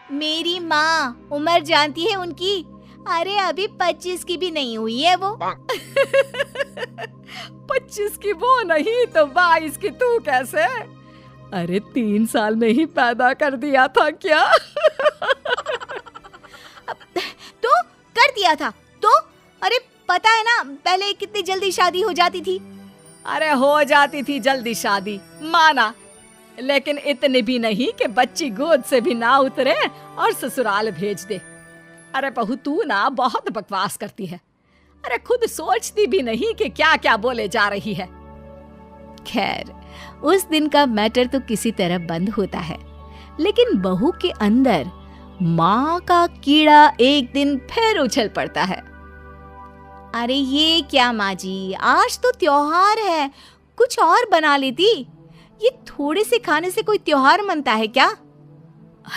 मेरी माँ उम्र जानती है उनकी? अरे अभी 25 की भी नहीं हुई है वो। 25 की वो नहीं तो 22 की तू कैसे? अरे 3 साल में ही पैदा कर दिया था क्या? तो कर दिया था तो? अरे पता है ना पहले कितनी जल्दी शादी हो जाती थी। अरे हो जाती थी जल्दी शादी, माना, लेकिन इतनी भी नहीं कि बच्ची गोद से भी ना उतरे और ससुराल भेज दे। अरे बहू तू ना बहुत बकवास करती है। अरे खुद सोचती भी नहीं कि क्या क्या बोले जा रही है। खैर उस दिन का मैटर तो किसी तरह बंद होता है, लेकिन बहू के अंदर माँ का कीड़ा एक दिन फिर उछल पड़ता है। अरे ये क्या माँ जी, आज तो त्योहार है, कुछ और बना लेती। ये थोड़े से खाने से कोई त्योहार मनता है क्या?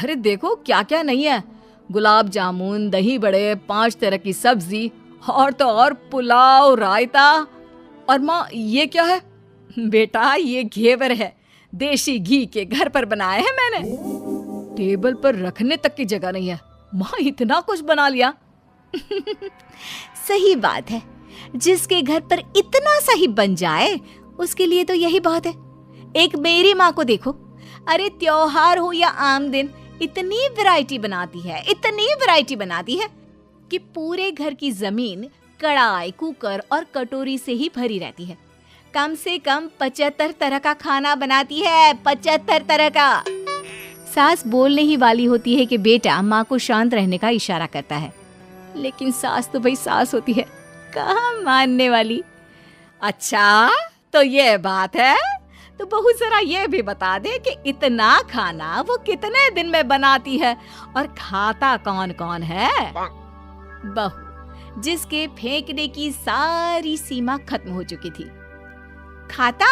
अरे देखो क्या क्या नहीं है, गुलाब जामुन, दही बड़े, 5 तरह की सब्जी और तो और पुलाव, रायता। और माँ ये क्या है? बेटा ये घेवर है, देसी घी के घर पर बनाए हैं मैंने। टेबल पर रखने तक की जगह नहीं है, माँ इतना कुछ बना लिया। सही बात है, जिसके घर पर इतना सही बन जाए उसके लिए तो यही बहुत है। एक मेरी माँ को देखो, अरे त्योहार हो या आम दिन इतनी वैरायटी बनाती है, इतनी वैरायटी बनाती है कि पूरे घर की जमीन कढ़ाई, कुकर और कटोरी से ही भरी रहती है। कम से कम 75 तरह का खाना बनाती है, 75 तरह का। सास बोलने ही वाली होती है कि बेटा माँ को शांत रहने का इशारा करता है, लेकिन सास तो भाई सास होती है, कहाँ मानने वाली। अच्छा तो ये बात है, तो बहू जरा ये भी बता दे कि इतना खाना वो कितने दिन में बनाती है और खाता कौन कौन है? बहू जिसके फेंकने की सारी सीमा खत्म हो चुकी थी। खाता?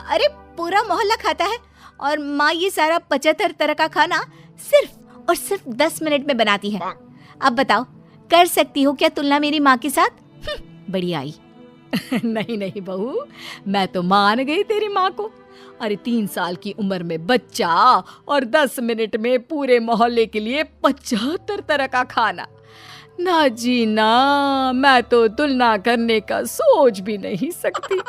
अरे पूरा मोहल्ला खाता है, और माँ ये सारा 75 तरह का खाना सिर्फ और सिर्फ 10 मिनट में बनाती है। अब बताओ, कर सकती हो क्या तुलना मेरी माँ के साथ? बड़ी आई। नहीं नहीं बहू, मैं तो मान गई तेरी माँ को। अरे 3 साल की उम्र में बच्चा और 10 मिनट में पूरे मोहल्ले के लिए 75 तरह का खाना। ना जी ना, मैं तो तुलना करने का सोच भी नहीं सकती।